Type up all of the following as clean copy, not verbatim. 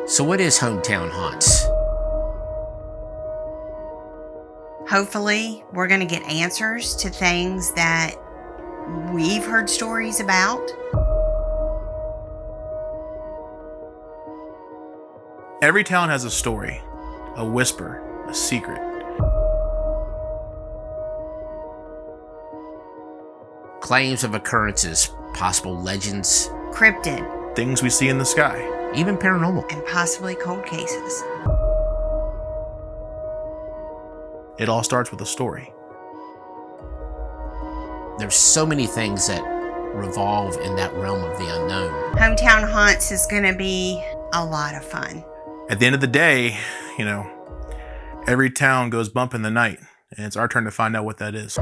So what is Hometown Haunts? Hopefully, we're going to get answers to things that we've heard stories about. Every town has a story, a whisper, a secret. Claims of occurrences, possible legends, Cryptid, Things we see in the sky. even paranormal. and possibly cold cases. It all starts with a story. There's so many things that revolve in that realm of the unknown. Hometown Haunts is going to be a lot of fun. At the end of the day, every town goes bump in the night, and it's our turn to find out what that is.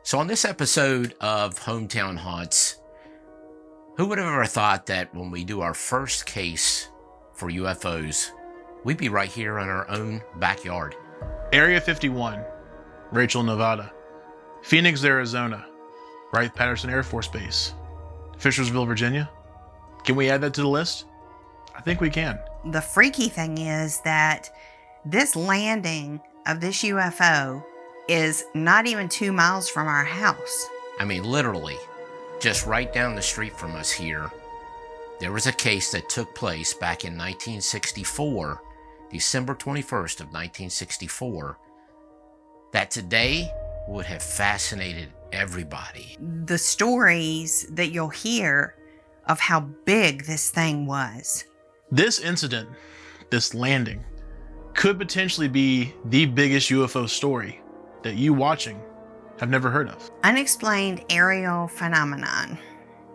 So on this episode of Hometown Haunts, who would have ever thought that when we do our first case for UFOs, we'd be right here in our own backyard? Area 51, Rachel, Nevada. Phoenix, Arizona. Wright-Patterson Air Force Base. Fishersville, Virginia. Can we add that to the list? I think we can. The freaky thing is that this landing of this UFO is not even 2 miles from our house. I mean, literally, just right down the street from us here, there was a case that took place back in 1964, December 21st of 1964, that today would have fascinated everybody. The stories that you'll hear of how big this thing was. This incident, this landing, could potentially be the biggest UFO story that you watching have never heard of. Unexplained aerial phenomenon,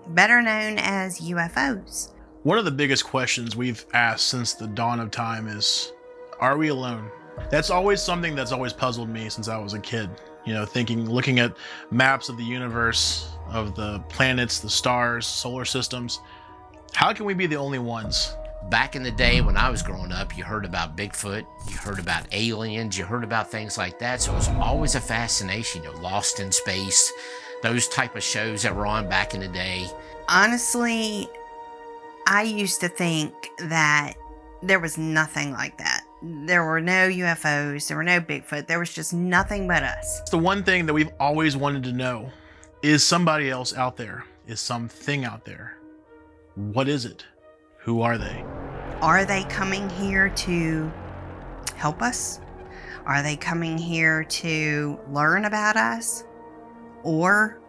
better known as UFOs. One of the biggest questions we've asked since the dawn of time is, are we alone? That's always something that's always puzzled me since I was a kid. Looking at maps of the universe, of the planets, the stars, solar systems. How can we be the only ones? Back in the day when I was growing up, you heard about Bigfoot, you heard about aliens, you heard about things like that. So it was always a fascination, Lost in Space, those type of shows that were on back in the day. Honestly, I used to think that there was nothing like that. There were no UFOs, there were no Bigfoot, there was just nothing but us. The one thing that we've always wanted to know, is somebody else out there? Is something out there? What is it? Who are they? Are they coming here to help us? Are they coming here to learn about us? Or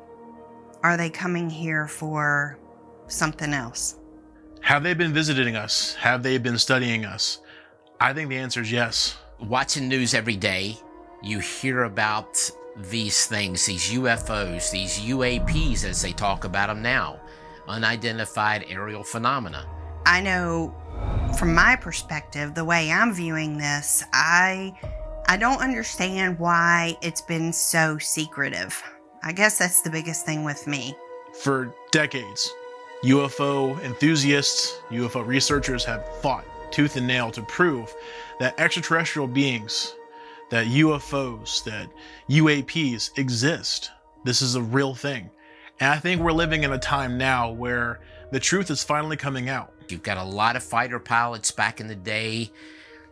are they coming here for something else? Have they been visiting us? Have they been studying us? I think the answer is yes. Watching news every day, you hear about these things, these UFOs, these UAPs as they talk about them now, unidentified aerial phenomena. I know from my perspective, the way I'm viewing this, I don't understand why it's been so secretive. I guess that's the biggest thing with me. For decades, UFO enthusiasts, UFO researchers have fought tooth and nail to prove that extraterrestrial beings, that UFOs, that UAPs exist. This is a real thing. And I think we're living in a time now where the truth is finally coming out. You've got a lot of fighter pilots back in the day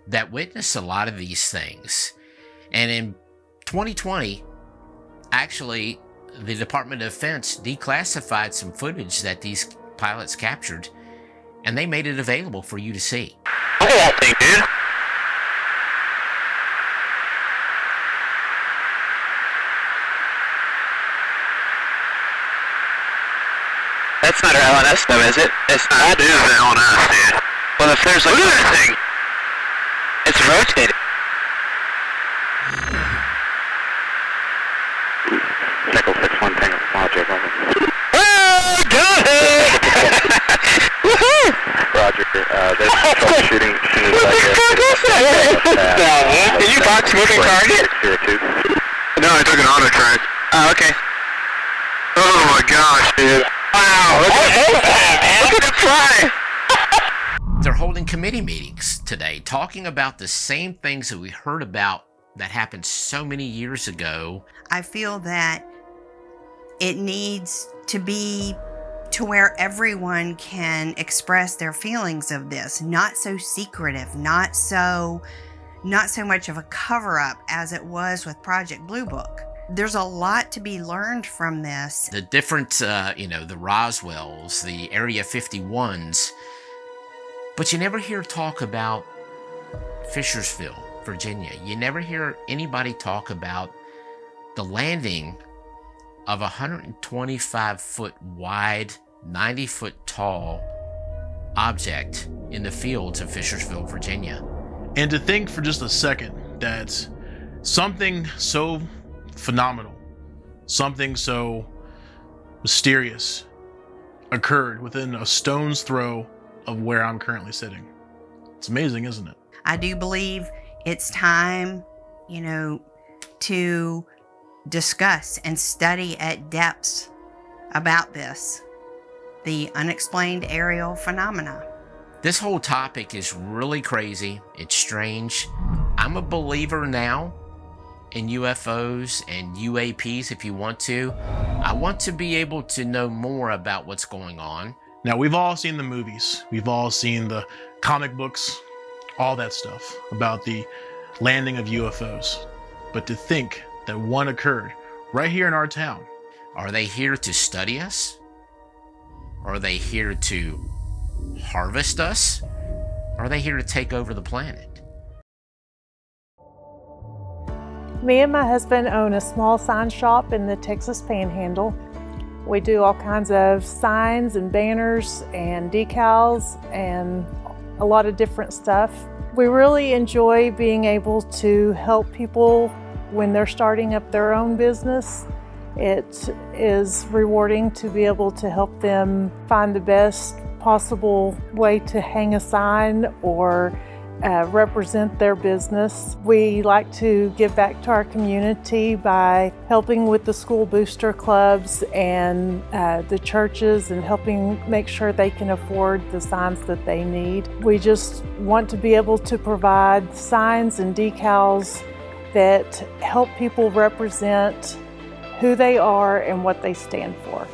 that witnessed a lot of these things. And in 2020, actually, the Department of Defense declassified some footage that these pilots captured, and they made it available for you to see. Look at that thing, dude. That's not our LNS though, is it? It's not. That is the LNS, dude. Well, if there's like... Look at that thing! It's rotating. Nickel 6-1 Tango Logic, over. Oh, got it! Woohoo! Roger, there's troubleshooting. As soon as I get Did you box moving target? No, I took an auto track. Oh, okay. Oh my gosh, dude. Wow, look at it fly. They're holding committee meetings today, talking about the same things that we heard about that happened so many years ago. I feel that it needs to be to where everyone can express their feelings of this, not so secretive, not so much of a cover-up as it was with Project Blue Book. There's a lot to be learned from this. The different, the Roswells, the Area 51s, but you never hear talk about Fishersville, Virginia. You never hear anybody talk about the landing of a 125-foot wide, 90-foot tall object in the fields of Fishersville, Virginia. And to think for just a second that something so phenomenal, something so mysterious occurred within a stone's throw of where I'm currently sitting. It's amazing, isn't it? I do believe it's time, to discuss and study at depths about this, the unexplained aerial phenomena. This whole topic is really crazy. It's strange. I'm a believer now in UFOs and UAPs if you want to. I want to be able to know more about what's going on. Now, we've all seen the movies. We've all seen the comic books, all that stuff about the landing of UFOs. But to think that one occurred right here in our town. Are they here to study us? Are they here to harvest us? Are they here to take over the planet? Me and my husband own a small sign shop in the Texas Panhandle. We do all kinds of signs and banners and decals and a lot of different stuff. We really enjoy being able to help people when they're starting up their own business. It is rewarding to be able to help them find the best possible way to hang a sign or represent their business. We like to give back to our community by helping with the school booster clubs and the churches and helping make sure they can afford the signs that they need. We just want to be able to provide signs and decals that help people represent who they are and what they stand for.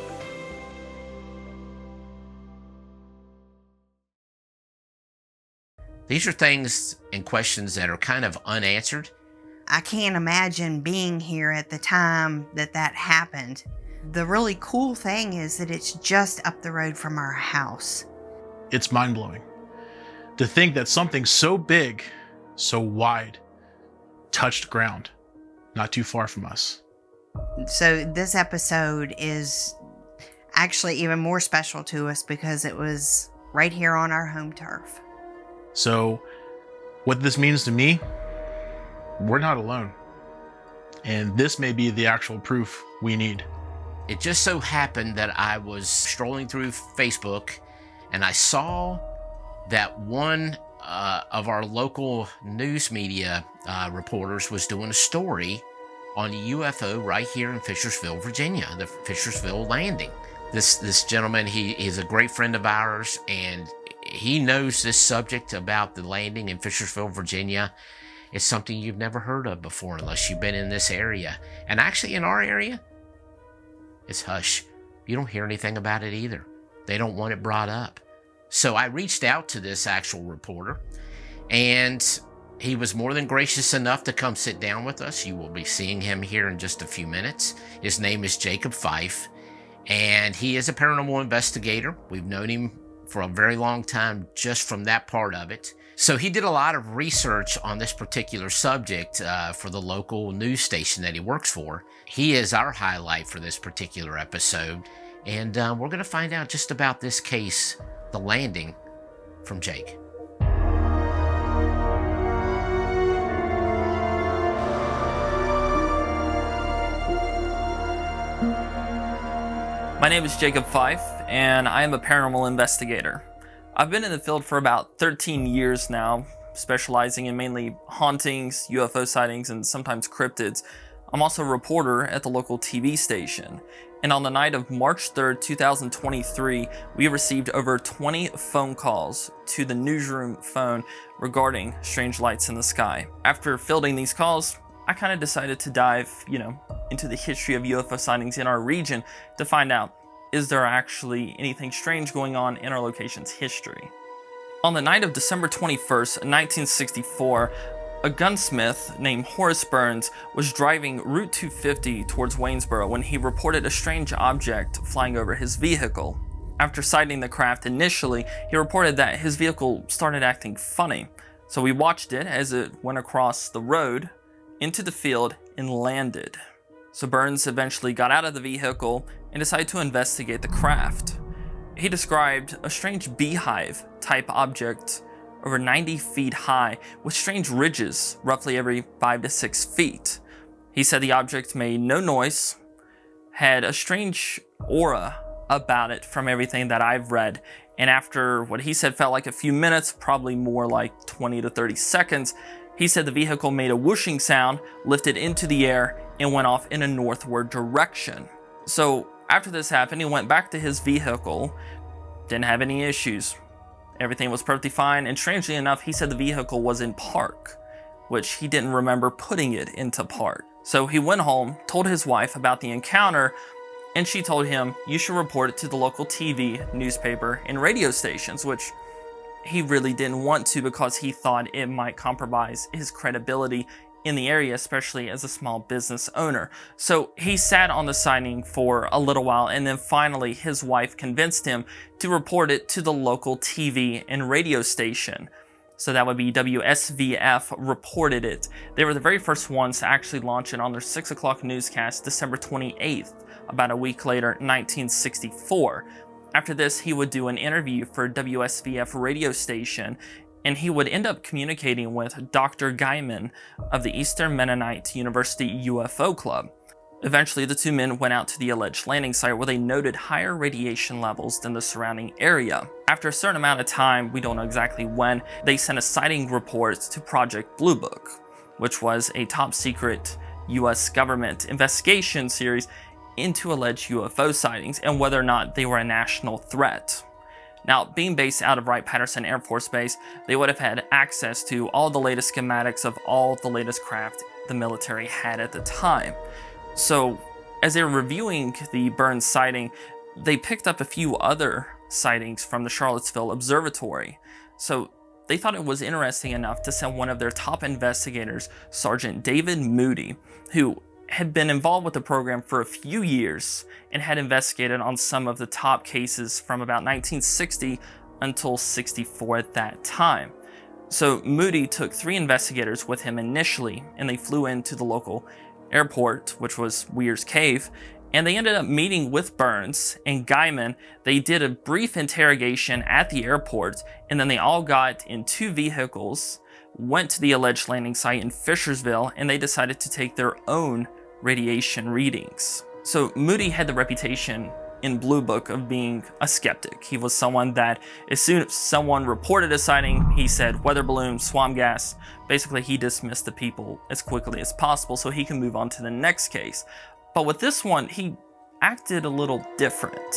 These are things and questions that are kind of unanswered. I can't imagine being here at the time that happened. The really cool thing is that it's just up the road from our house. It's mind-blowing to think that something so big, so wide, touched ground not too far from us. So this episode is actually even more special to us because it was right here on our home turf. So what this means to me, we're not alone. And this may be the actual proof we need. It just so happened that I was strolling through Facebook and I saw that one of our local news media reporters was doing a story on a UFO right here in Fishersville, Virginia, the Fishersville landing. This gentleman, he is a great friend of ours, and he knows this subject about the landing in Fishersville, Virginia. It's something you've never heard of before unless you've been in this area. And actually in our area, it's hush. You don't hear anything about it either. They don't want it brought up. So I reached out to this actual reporter, and he was more than gracious enough to come sit down with us. You will be seeing him here in just a few minutes. His name is Jacob Fife, and he is a paranormal investigator. We've known him for a very long time just from that part of it. So he did a lot of research on this particular subject for the local news station that he works for. He is our highlight for this particular episode, and we're going to find out just about this case, the landing, from Jake. My name is Jacob Fife, and I am a paranormal investigator. I've been in the field for about 13 years now, specializing in mainly hauntings, UFO sightings, and sometimes cryptids. I'm also a reporter at the local TV station. And on the night of March 3rd, 2023, we received over 20 phone calls to the newsroom phone regarding strange lights in the sky. After fielding these calls, I kind of decided to dive, into the history of UFO sightings in our region to find out, is there actually anything strange going on in our location's history? On the night of December 21st, 1964, a gunsmith named Horace Burns was driving Route 250 towards Waynesboro when he reported a strange object flying over his vehicle. After sighting the craft initially, he reported that his vehicle started acting funny. So we watched it as it went across the road, into the field, and landed. So Burns eventually got out of the vehicle and decided to investigate the craft. He described a strange beehive type object over 90 feet high with strange ridges roughly every 5 to 6 feet. He said the object made no noise, had a strange aura about it from everything that I've read, and after what he said felt like a few minutes, probably more like 20 to 30 seconds, he said the vehicle made a whooshing sound, lifted into the air, and went off in a northward direction. So after this happened, he went back to his vehicle, didn't have any issues. Everything was perfectly fine, and strangely enough, he said the vehicle was in park, which he didn't remember putting it into park. So he went home, told his wife about the encounter, and she told him, you should report it to the local TV, newspaper, and radio stations, which he really didn't want to because he thought it might compromise his credibility in the area, especially as a small business owner. So he sat on the sighting for a little while, and then finally his wife convinced him to report it to the local TV and radio station. So that would be WSVF reported it. They were the very first ones to actually launch it on their 6 o'clock newscast, December 28th, about a week later, 1964. After this, he would do an interview for WSVF radio station, and he would end up communicating with Dr. Guyman of the Eastern Mennonite University UFO Club. Eventually, the two men went out to the alleged landing site where they noted higher radiation levels than the surrounding area. After a certain amount of time, we don't know exactly when, they sent a sighting report to Project Blue Book, which was a top secret US government investigation series into alleged UFO sightings and whether or not they were a national threat. Now, being based out of Wright-Patterson Air Force Base, they would have had access to all the latest schematics of all the latest craft the military had at the time. So, as they were reviewing the Burns sighting, they picked up a few other sightings from the Charlottesville Observatory. So, they thought it was interesting enough to send one of their top investigators, Sergeant David Moody, who had been involved with the program for a few years and had investigated on some of the top cases from about 1960 until 64 at that time. So Moody took 3 investigators with him initially, and they flew into the local airport, which was Weir's Cave, and they ended up meeting with Burns and Guyman. They did a brief interrogation at the airport, and then they all got in 2 vehicles, went to the alleged landing site in Fishersville, and they decided to take their own radiation readings. So Moody had the reputation in Blue Book of being a skeptic. He was someone that as soon as someone reported a sighting, he said weather balloon, swamp gas. Basically, he dismissed the people as quickly as possible so he can move on to the next case. But with this one, he acted a little different.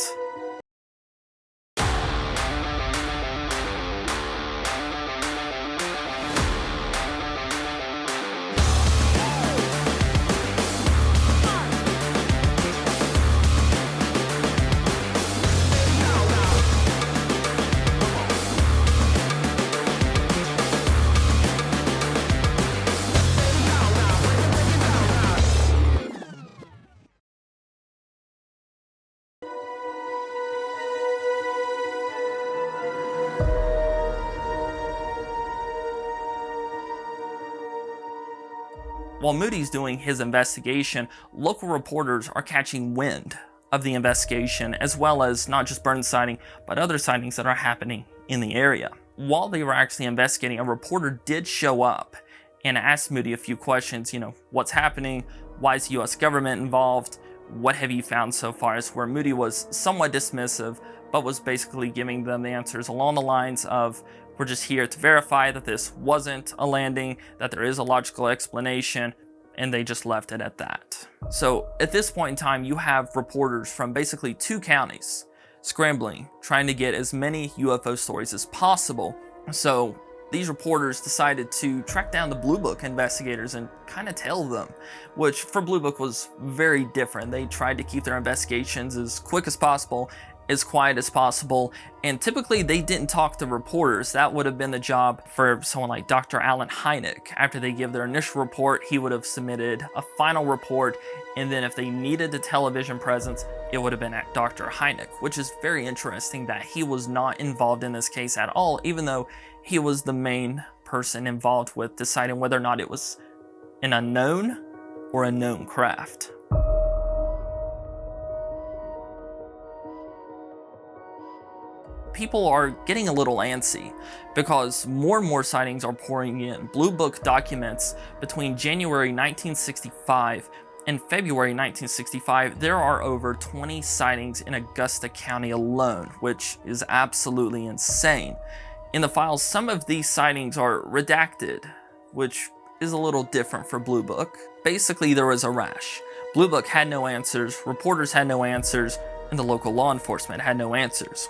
While Moody's doing his investigation, local reporters are catching wind of the investigation, as well as not just Burns sighting, but other sightings that are happening in the area. While they were actually investigating, a reporter did show up and asked Moody a few questions, what's happening, why is the US government involved, what have you found so far, as where Moody was somewhat dismissive, but was basically giving them the answers along the lines of, We're just here to verify that this wasn't a landing, that there is a logical explanation, and they just left it at that. So at this point in time, you have reporters from basically 2 counties scrambling, trying to get as many UFO stories as possible. So these reporters decided to track down the Blue Book investigators and kind of tail them, which for Blue Book was very different. They tried to keep their investigations as quick as possible, as quiet as possible, and typically they didn't talk to reporters. That would have been the job for someone like Dr. Allen Hynek. After they give their initial report, he would have submitted a final report, and then if they needed a television presence, it would have been at Dr. Hynek, which is very interesting that he was not involved in this case at all, even though he was the main person involved with deciding whether or not it was an unknown or a known craft. People are getting a little antsy because more and more sightings are pouring in. Blue Book documents between January 1965 and February 1965, there are over 20 sightings in Augusta County alone, which is absolutely insane. In the files, some of these sightings are redacted, which is a little different for Blue Book. Basically, there was a rash. Blue Book had no answers, reporters had no answers, and the local law enforcement had no answers.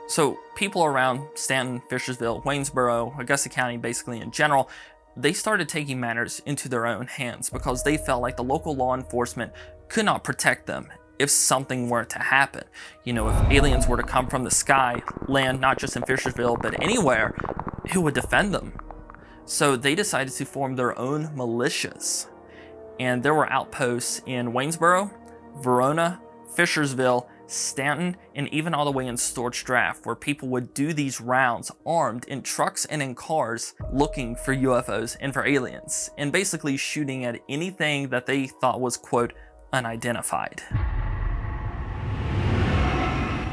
So people around Stanton, Fishersville, Waynesboro, Augusta County, basically in general, they started taking matters into their own hands because they felt like the local law enforcement could not protect them if something were to happen. You know, if aliens were to come from the sky, land not just in Fishersville, but anywhere, who would defend them? So they decided to form their own militias. And there were outposts in Waynesboro, Verona, Fishersville, Stanton, and even all the way in Storch Draft, where people would do these rounds armed in trucks and in cars looking for UFOs and for aliens, and basically shooting at anything that they thought was, quote, unidentified.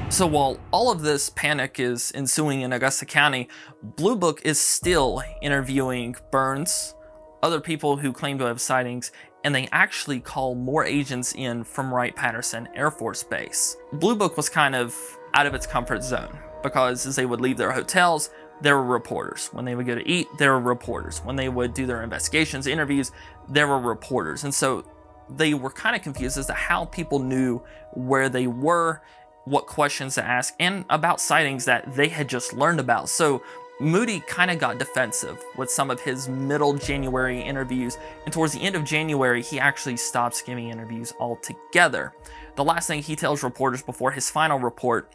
So while all of this panic is ensuing in Augusta County, Blue Book is still interviewing Burns, other people who claim to have sightings, and they actually call more agents in from Wright-Patterson Air Force Base. Blue Book was kind of out of its comfort zone because as they would leave their hotels, there were reporters. When they would go to eat, there were reporters. When they would do their investigations, interviews, there were reporters. And so they were kind of confused as to how people knew where they were, what questions to ask, and about sightings that they had just learned about. So Moody kind of got defensive with some of his middle January interviews, and towards the end of January, he actually stopped giving interviews altogether. The last thing he tells reporters before his final report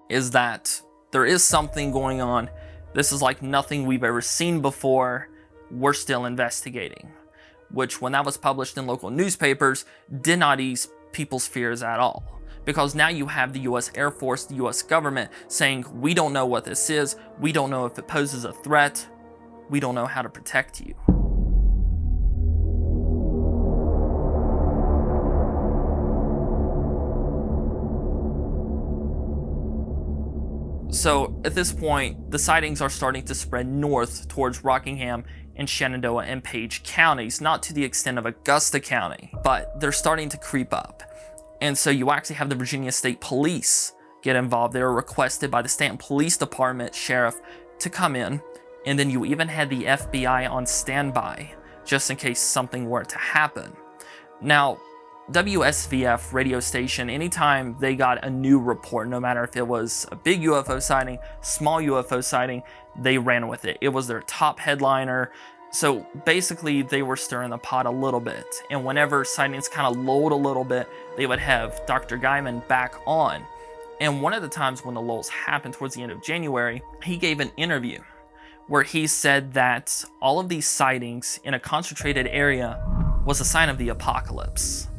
is that there is something going on. This is like nothing we've ever seen before. We're still investigating. Which, when that was published in local newspapers, did not ease people's fears at all. Because now you have the US Air Force, the US government saying, we don't know what this is, we don't know if it poses a threat, we don't know how to protect you. So at this point, the sightings are starting to spread north towards Rockingham and Shenandoah and Page counties, not to the extent of Augusta County, but they're starting to creep up. And so you actually have the Virginia State Police get involved. They were requested by the Stanton Police Department sheriff to come in. And then you even had the FBI on standby, just in case something were to happen. Now, WSVF radio station, anytime they got a new report, no matter if it was a big UFO sighting, small UFO sighting, they ran with it. It was their top headliner. So basically, they were stirring the pot a little bit. And whenever sightings kind of lulled a little bit, they would have Dr. Guyman back on. And one of the times when the lulls happened towards the end of January, he gave an interview where he said that all of these sightings in a concentrated area was a sign of the apocalypse.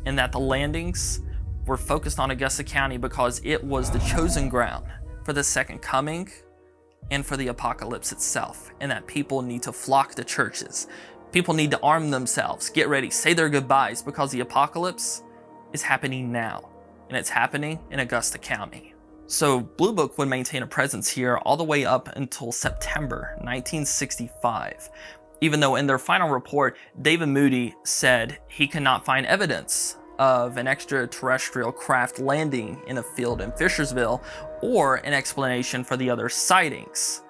And that the landings were focused on Augusta County because it was the chosen ground for the second coming and for the apocalypse itself, and that people need to flock to churches. People need to arm themselves, get ready, say their goodbyes, because the apocalypse is happening now, and it's happening in Augusta County. So Blue Book would maintain a presence here all the way up until September 1965, even though in their final report, David Moody said he could not find evidence of an extraterrestrial craft landing in a field in Fishersville or an explanation for the other sightings.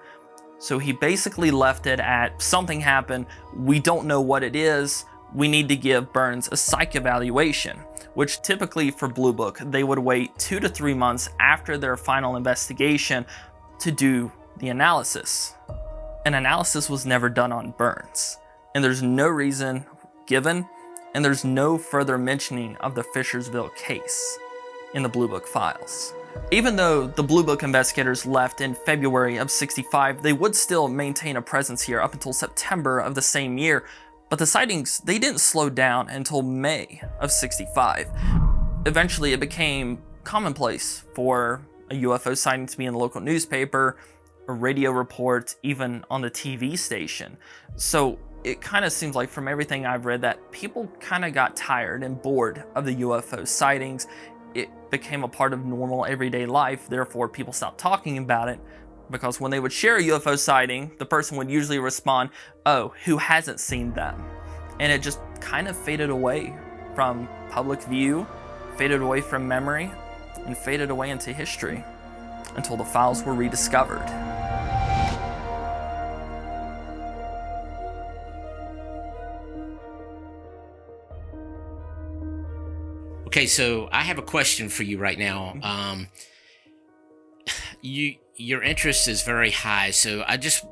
So he basically left it at something happened, we don't know what it is, we need to give Burns a psych evaluation, which typically for Blue Book, they would wait 2 to 3 months after their final investigation to do the analysis. An analysis was never done on Burns, and there's no reason given, and there's no further mentioning of the Fishersville case in the Blue Book files. Even though the Blue Book investigators left in February of '65, they would still maintain a presence here up until September of the same year, but the sightings, they didn't slow down until May of '65. Eventually, it became commonplace for a UFO sighting to be in the local newspaper, a radio report, even on the TV station. So it kind of seems like from everything I've read that people kind of got tired and bored of the UFO sightings. It became a part of normal everyday life, therefore people stopped talking about it, because when they would share a UFO sighting, the person would usually respond, "Oh, who hasn't seen them?" And it just kind of faded away from public view, faded away from memory, and faded away into history until the files were rediscovered. Okay, so I have a question for you right now. Your interest is very high, so I just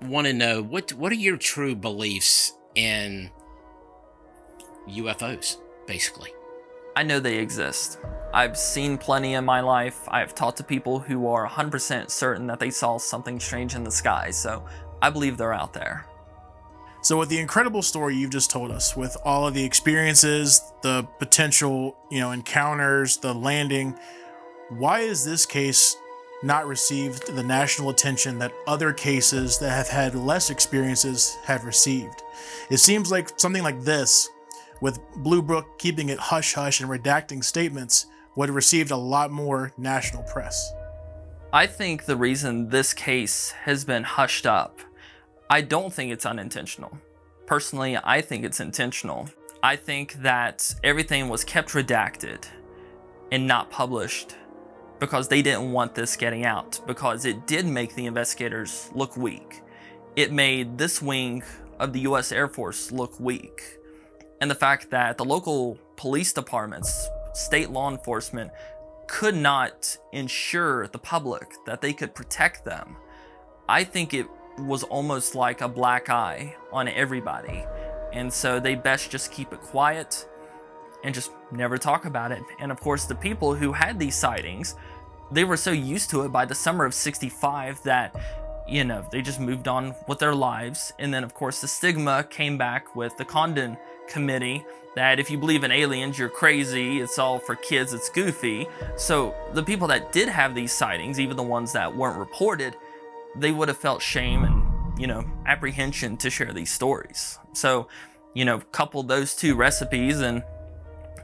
want to know what are your true beliefs in UFOs, basically? I know they exist. I've seen plenty in my life. I've talked to people who are 100% certain that they saw something strange in the sky, so I believe they're out there. So with the incredible story you've just told us, with all of the experiences, the potential, encounters, the landing, why is this case not received the national attention that other cases that have had less experiences have received? It seems like something like this, with Blue Book keeping it hush-hush and redacting statements, would have received a lot more national press. I think the reason this case has been hushed up, I don't think it's unintentional. Personally, I think it's intentional. I think that everything was kept redacted and not published because they didn't want this getting out, because it did make the investigators look weak. It made this wing of the US Air Force look weak. And the fact that the local police departments, state law enforcement, could not ensure the public that they could protect them, I think it was almost like a black eye on everybody. And so they best just keep it quiet and just never talk about it. And of course, the people who had these sightings, they were so used to it by the summer of '65 that, they just moved on with their lives. And then of course the stigma came back with the Condon Committee that if you believe in aliens, you're crazy, it's all for kids, it's goofy. So the people that did have these sightings, even the ones that weren't reported, they would have felt shame and, apprehension to share these stories. So, couple those two recipes and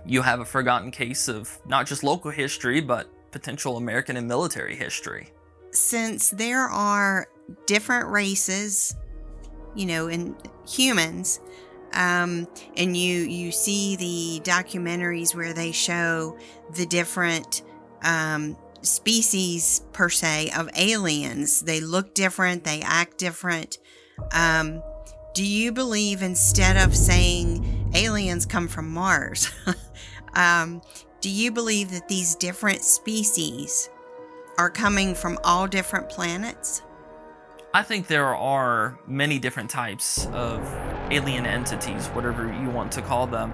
you have a forgotten case of not just local history, but potential American and military history. Since there are different races, in humans, and you see the documentaries where they show the different species per se of aliens, they look different, they act different. Do you believe, instead of saying aliens come from Mars, do you believe that these different species are coming from all different planets? I think there are many different types of alien entities, whatever you want to call them.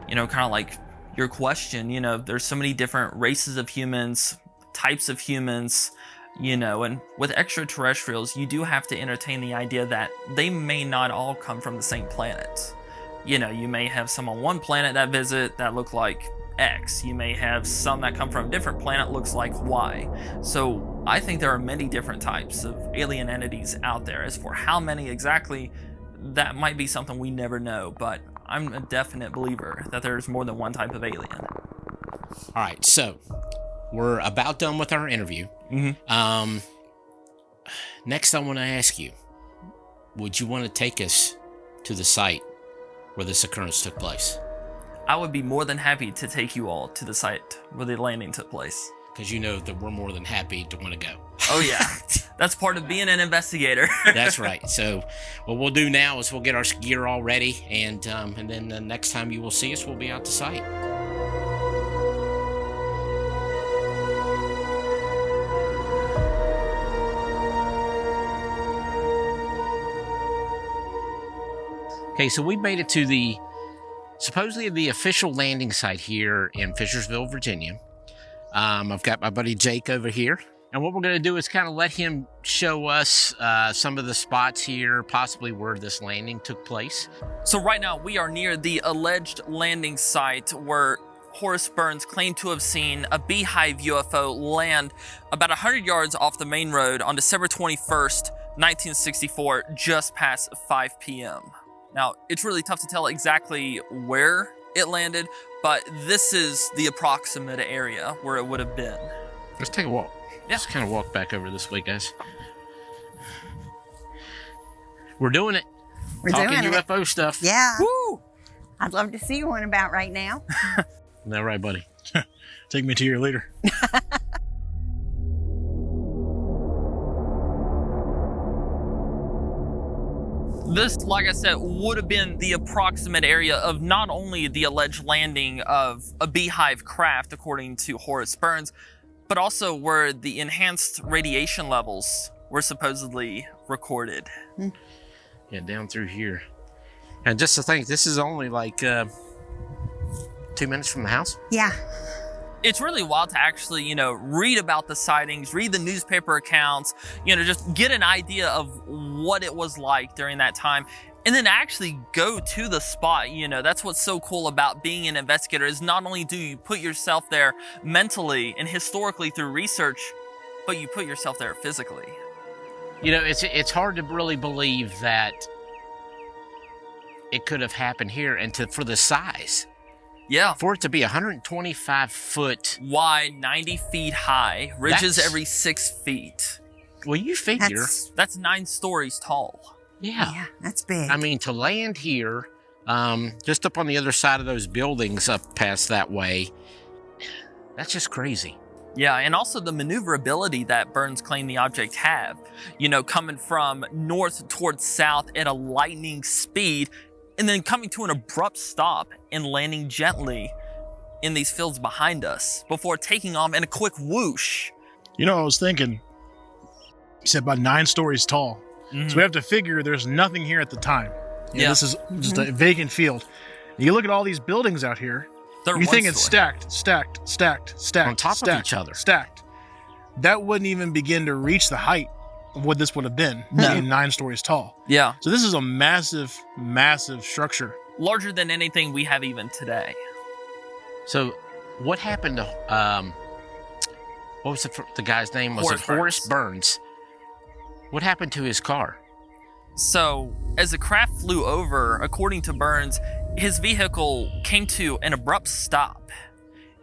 Kind of like your question, there's so many different races of humans, types of humans, and with extraterrestrials, you do have to entertain the idea that they may not all come from the same planet. You may have some on one planet that visit that look like X. You may have some that come from a different planet looks like Y. So I think there are many different types of alien entities out there. As for how many exactly, that might be something we never know, but I'm a definite believer that there's more than one type of alien. All right, so we're about done with our interview. Next, I want to ask you, would you want to take us to the site where this occurrence took place? I would be more than happy to take you all to the site where the landing took place. Because that we're more than happy to want to go. Oh yeah, That's part of being an investigator. That's right. So what we'll do now is we'll get our gear all ready, and then the next time you will see us, we'll be out to site. Okay, so we made it to supposedly the official landing site here in Fishersville, Virginia. I've got my buddy Jake over here. And what we're going to do is kind of let him show us some of the spots here, possibly where this landing took place. So right now we are near the alleged landing site where Horace Burns claimed to have seen a beehive UFO land about 100 yards off the main road on December 21st, 1964, just past 5 p.m. Now, it's really tough to tell exactly where it landed, but this is the approximate area where it would have been. Let's take a walk. Yeah. Let's kind of walk back over this way, guys. We're doing it. We're Talking doing UFO it. stuff. Yeah. Woo! I'd love to see one about right now. Isn't that right, buddy? Take me to your leader. This, like I said, would have been the approximate area of not only the alleged landing of a beehive craft, according to Horace Burns, but also where the enhanced radiation levels were supposedly recorded. Yeah, down through here. And just to think, this is only like 2 minutes from the house. Yeah. It's really wild to actually, read about the sightings, read the newspaper accounts, just get an idea of what it was like during that time, and then actually go to the spot. That's what's so cool about being an investigator, is not only do you put yourself there mentally and historically through research, but you put yourself there physically. It's hard to really believe that it could have happened here, and for the size. Yeah. For it to be 125 foot wide, 90 feet high, ridges every 6 feet. Well, you figure. That's 9 stories tall. Yeah, that's big. I mean, to land here, just up on the other side of those buildings up past that way, that's just crazy. Yeah, and also the maneuverability that Burns claimed the object had. Coming from north towards south at a lightning speed, and then coming to an abrupt stop and landing gently in these fields behind us before taking off in a quick whoosh. I was thinking, you said about 9 stories tall. Mm-hmm. So we have to figure there's nothing here at the time. This is just a vacant field. You look at all these buildings out here, you think it's stacked, on top of each other. Stacked. That wouldn't even begin to reach the height of what this would have been, being 9 stories tall. Yeah. So this is a massive, massive structure. Larger than anything we have even today. So what happened to, what was the guy's name? Was it Horace Burns? What happened to his car? So as the craft flew over, according to Burns, his vehicle came to an abrupt stop,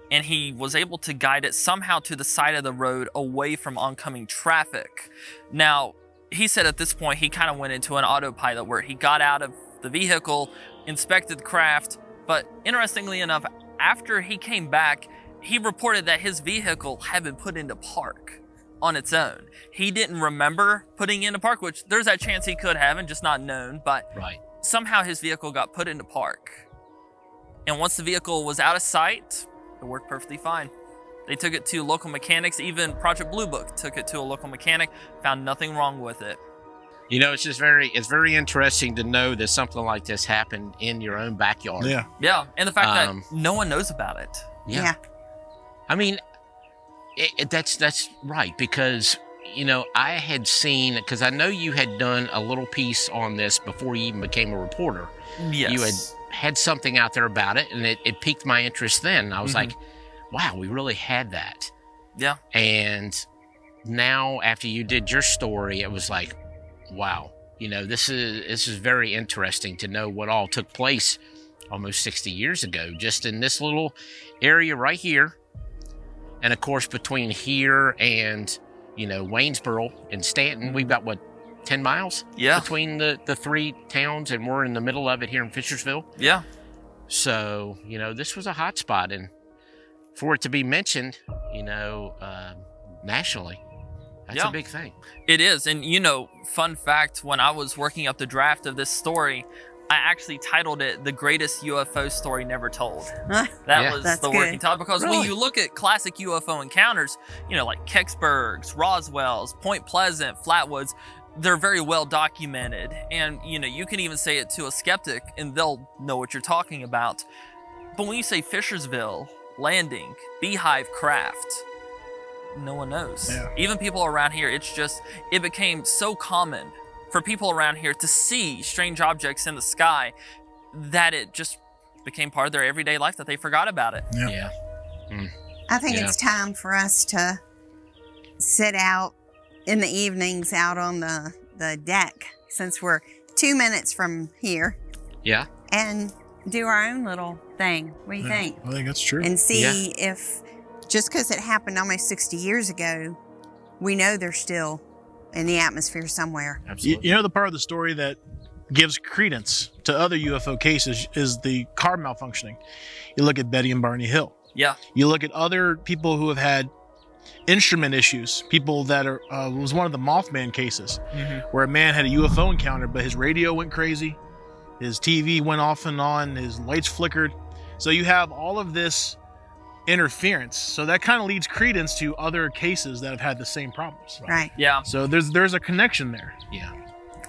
and he was able to guide it somehow to the side of the road away from oncoming traffic. Now, he said at this point he kind of went into an autopilot where he got out of the vehicle, inspected the craft, but interestingly enough, after he came back, he reported that his vehicle had been put into park on its own. He didn't remember putting into park, which there's that chance he could have and just not known, but somehow his vehicle got put into park. And once the vehicle was out of sight, it worked perfectly fine. They took it to local mechanics. Even Project Blue Book took it to a local mechanic, found nothing wrong with it. It's just very interesting to know that something like this happened in your own backyard. Yeah, and the fact that no one knows about it. Yeah. I mean, that's right, because, I had seen, because I know you had done a little piece on this before you even became a reporter. Yes. You had something out there about it, and it piqued my interest then. I was like, wow, we really had that. Yeah. And now, after you did your story, it was like, wow, this is very interesting to know what all took place almost 60 years ago, just in this little area right here. And of course, between here and, Waynesboro and Stanton, we've got 10 miles between the 3 towns, and we're in the middle of it here in Fishersville. Yeah. So, this was a hot spot, and for it to be mentioned, nationally, That's a big thing. It is. And, you know, fun fact, when I was working up the draft of this story, I actually titled it The Greatest UFO Story Never Told. That was the working title. Because when you look at classic UFO encounters, you know, like Kecksburg's, Roswell's, Point Pleasant, Flatwoods, they're very well documented. And, you know, you can even say it to a skeptic and they'll know what you're talking about. But when you say Fishersville, Landing, Beehive Craft, no one knows. Yeah. Even people around here, it became so common for people around here to see strange objects in the sky that it just became part of their everyday life that they forgot about it. Yeah. I think it's time for us to sit out in the evenings out on the deck, since we're 2 minutes from here. Yeah. And do our own little thing. What do you think? I think that's true. And see if, just because it happened almost 60 years ago, we know they're still in the atmosphere somewhere. Absolutely. You know, the part of the story that gives credence to other UFO cases is the car malfunctioning. You look at Betty and Barney Hill. Yeah. You look at other people who have had instrument issues. People that are was one of the Mothman cases, where a man had a UFO encounter, but his radio went crazy, his TV went off and on, his lights flickered. So you have all of this interference. So that kind of leads credence to other cases that have had the same problems. Right. Yeah. So there's a connection there. Yeah.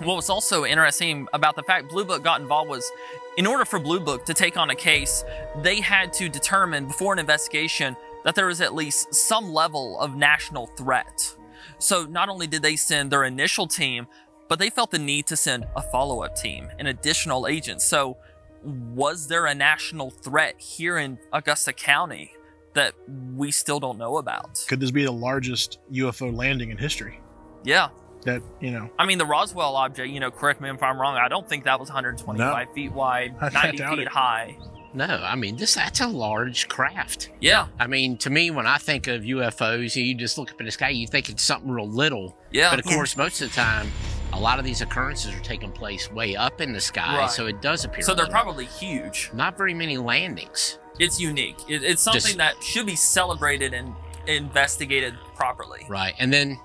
What was also interesting about the fact Blue Book got involved was, in order for Blue Book to take on a case, they had to determine before an investigation that there was at least some level of national threat. So not only did they send their initial team, but they felt the need to send a follow-up team and additional agents. So was there a national threat here in Augusta County that we still don't know about? Could this be the largest UFO landing in history? Yeah. That, you know, I mean, the Roswell object, you know, correct me if I'm wrong, I don't think that was 125 feet wide, I 90 doubt feet it. high. No, I mean, that's a large craft. Yeah. I mean, to me, when I think of UFOs, you just look up in the sky, you think it's something real little. Yeah. But of course, most of the time, a lot of these occurrences are taking place way up in the sky, Right. so it does appear. So they're little. probably huge. Not very many landings. It's unique. It's something Just- that should be celebrated and investigated properly. Right. And then,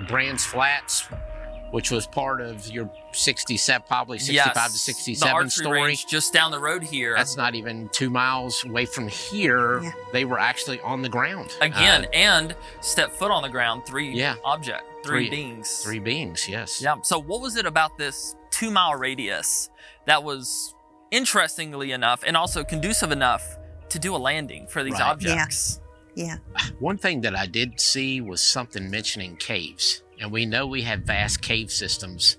Brands Flats, which was part of your 67, probably 65 to the 67 archery story. range just down the road here. That's not even 2 miles away from here. Yeah. They were actually on the ground. Again, and step foot on the ground, three Three- beings. 3 beings, yes. Yeah. So what was it about this 2 mile radius that was interestingly enough and also conducive enough to do a landing for these Right. objects? Yeah. One thing that I did see was something mentioning caves. And we know we have vast cave systems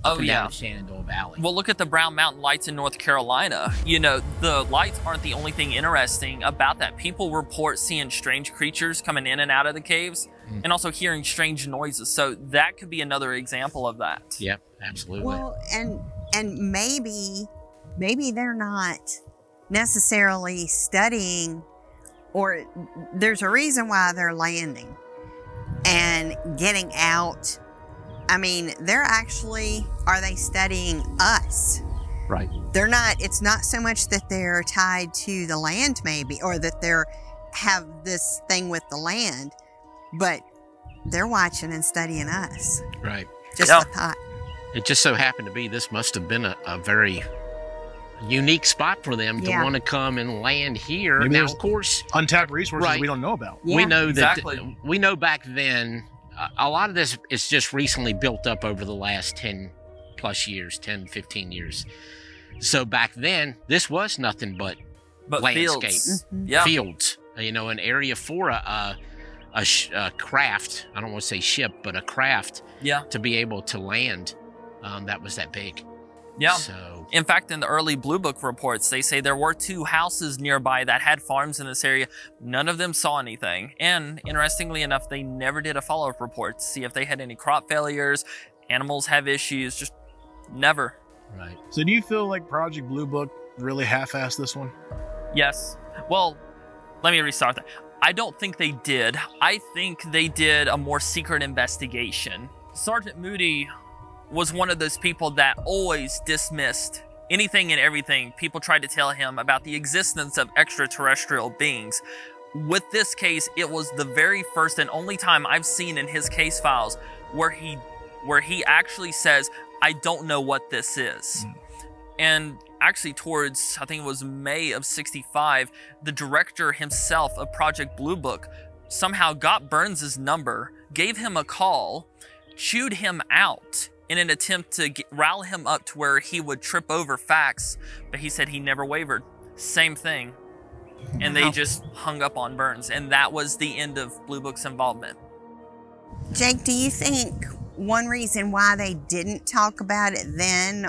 up and down the Shenandoah Valley. Well, look at the Brown Mountain lights in North Carolina. You know, the lights aren't the only thing interesting about that. People report seeing strange creatures coming in and out of the caves and also hearing strange noises. So that could be another example of that. Yep, absolutely. Well, and maybe they're not necessarily studying, or there's a reason why they're landing and getting out. I mean, are they studying us? Right. It's not so much that they're tied to the land maybe, or that they're have this thing with the land, but they're watching and studying us. Right. Just Yeah. a thought. It just so happened to be this must have been a very unique spot for them to Yeah. want to come and land here. Maybe Now, there's of course, untapped resources Right. we don't know about. we Yeah. know Exactly. that we know back then a lot of this is just recently built up over the last 10 plus years, 10, 15 years. So back then, this was nothing but landscape, fields. Mhm. Yeah. fields, an area for a craft. I don't want to say ship, but a craft Yeah. to be able to land that was that big. Yeah. So, In fact, in the early Blue Book reports, they say there were 2 houses nearby that had farms in this area. None of them saw anything. And interestingly enough, they never did a follow-up report to see if they had any crop failures, animals have issues, just never. right. So do you feel like Project Blue Book really half-assed this one? Yes. Well, let me restart that. I don't think they did. I think they did a more secret investigation. Sergeant Moody was one of those people that always dismissed anything and everything people tried to tell him about the existence of extraterrestrial beings. with this case, it was the very first and only time I've seen in his case files where he actually says, I don't know what this is. And actually towards, I think it was May of 65, the director himself of Project Blue Book somehow got Burns's number, gave him a call, chewed him out in an attempt to rile him up to where he would trip over facts, but he said he never wavered. Same thing. And they just hung up on Burns, and that was the end of Blue Book's involvement. Jake, do you think one reason why they didn't talk about it then,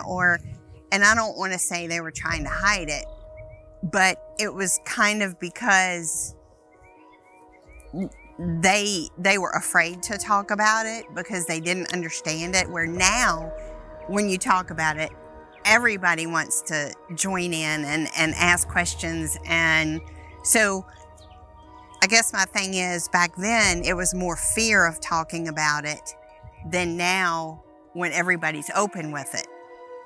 and I don't want to say they were trying to hide it, but it was kind of because they were afraid to talk about it because they didn't understand it, where now when you talk about it, everybody wants to join in and ask questions. And so I guess my thing is, back then it was more fear of talking about it than now when everybody's open with it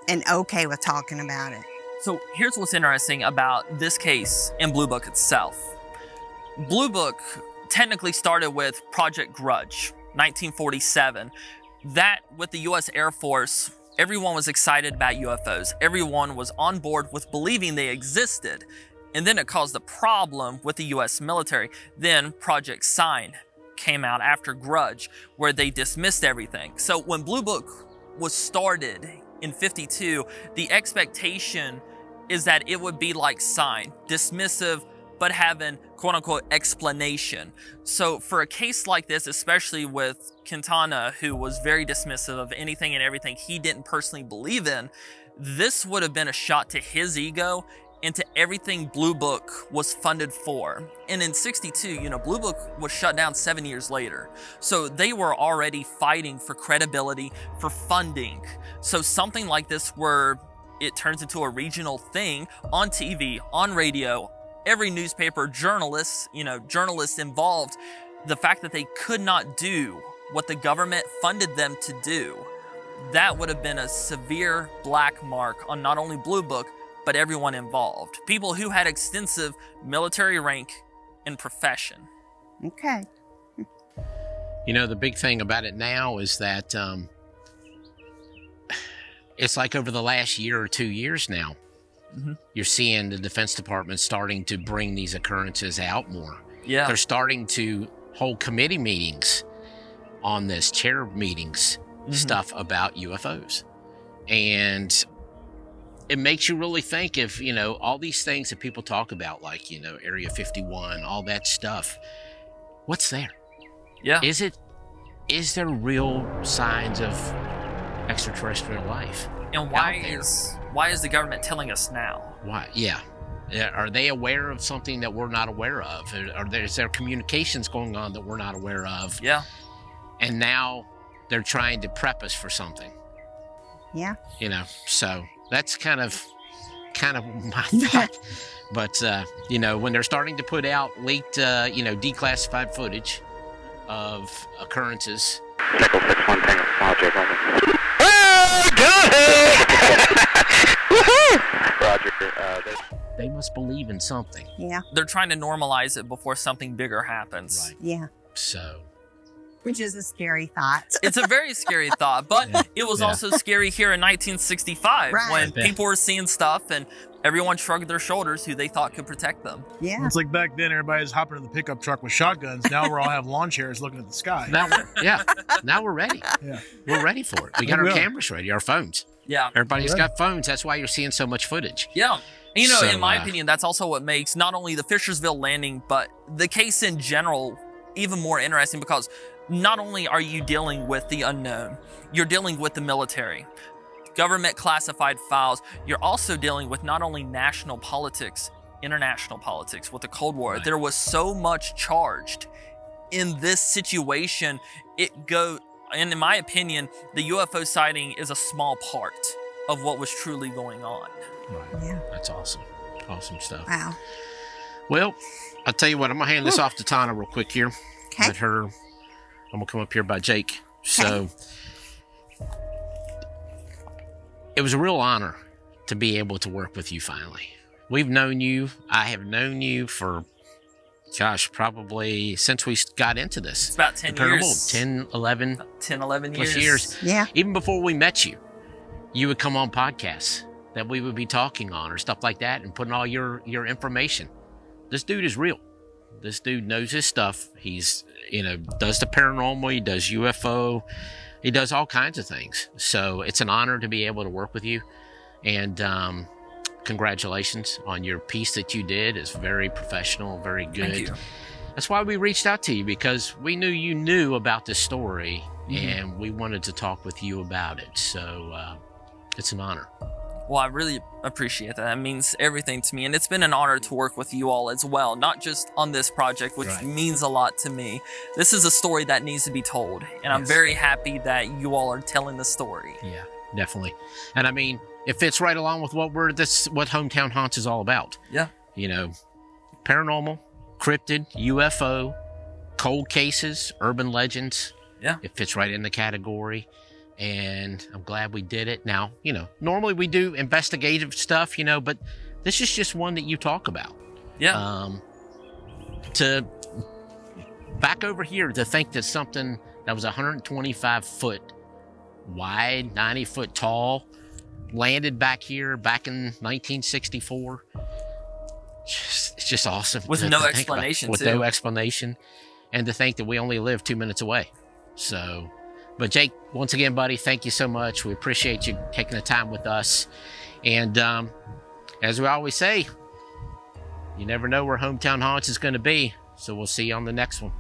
and okay with talking about it. So here's what's interesting about this case in Blue Book itself. Blue Book technically started with Project Grudge, 1947. That, with the U.S. Air Force, everyone was excited about UFOs. Everyone was on board with believing they existed. And then it caused a problem with the U.S. military. Then Project Sign came out after Grudge, where they dismissed everything. So when Blue Book was started in 52, the expectation is that it would be like Sign, dismissive, but having quote-unquote explanation. So for a case like this, especially with Quintana, who was very dismissive of anything and everything he didn't personally believe in, this would have been a shot to his ego and to everything Blue Book was funded for. And in 62, Blue Book was shut down 7 years later. So they were already fighting for credibility, for funding. So something like this where it turns into a regional thing on TV, on radio, every newspaper, journalists involved, the fact that they could not do what the government funded them to do, that would have been a severe black mark on not only Blue Book, but everyone involved. People who had extensive military rank and profession. Okay. The big thing about it now is that it's like over the last year or 2 years now, you're seeing the Defense Department starting to bring these occurrences out more. Yeah. They're starting to hold committee meetings on this, chair meetings, stuff about UFOs. And it makes you really think if, all these things that people talk about, like, Area 51, all that stuff, what's there? Yeah. Is there real signs of extraterrestrial life? And why is the government telling us now? Why? Yeah. Are they aware of something that we're not aware of? Is there communications going on that we're not aware of? Yeah. And now they're trying to prep us for something. Yeah. So that's kind of my thought. But, when they're starting to put out leaked, declassified footage of occurrences. Echo 6-1, Tango, Project, over. Oh, got it! Woohoo! Roger. They must believe in something. Yeah. They're trying to normalize it before something bigger happens. Right. Yeah. So. Which is a scary thought. It's a very scary thought, but it was also scary here in 1965 when people were seeing stuff and everyone shrugged their shoulders who they thought could protect them. Yeah. It's like back then, everybody's hopping in the pickup truck with shotguns. Now we're all have lawn chairs looking at the sky. Now we're ready. Yeah. We're ready for it. We got our cameras ready, our phones. Yeah. Everybody's got phones. That's why you're seeing so much footage. Yeah. And, in my opinion, that's also what makes not only the Fishersville landing, but the case in general even more interesting, because not only are you dealing with the unknown, you're dealing with the military, government classified files. You're also dealing with not only national politics, international politics with the Cold War. Right. There was so much charged in this situation. And in my opinion, the UFO sighting is a small part of what was truly going on. Right. Yeah. That's awesome. Awesome stuff. Wow. Well, I'll tell you what, I'm going to hand this off to Tonna real quick here. Okay. Let her, I'm going to come up here by Jake. So, it was a real honor to be able to work with you finally. We've known you. I have known you for gosh, probably since we got into this. It's about 10 Paranormal, years. 10, 11 10, 11 plus years. years. Yeah. Even before we met you, you would come on podcasts that we would be talking on or stuff like that and putting all your information. This dude is real. This dude knows his stuff. He's, does the paranormal, he does UFO, he does all kinds of things. So it's an honor to be able to work with you. And congratulations on your piece that you did. It's very professional, very good. Thank you. That's why we reached out to you, because we knew you knew about this story and we wanted to talk with you about it. So it's an honor. Well, I really appreciate that. That means everything to me. And it's been an honor to work with you all as well, not just on this project, which means a lot to me. This is a story that needs to be told. And I'm very happy that you all are telling the story. Yeah, definitely. And I mean, it fits right along with what what Hometown Haunts is all about. Yeah. Paranormal, cryptid, UFO, cold cases, urban legends. Yeah. It fits right in the category. And I'm glad we did it. Now, normally we do investigative stuff, but this is just one that you talk about. Yeah. To back over here, to think that something that was 125 foot wide, 90 foot tall, landed back here back in 1964. It's just awesome. With no explanation, With no explanation. And to think that we only live 2 minutes away. So... But Jake, once again, buddy, thank you so much. We appreciate you taking the time with us. And as we always say, you never know where Hometown Haunts is going to be. So we'll see you on the next one.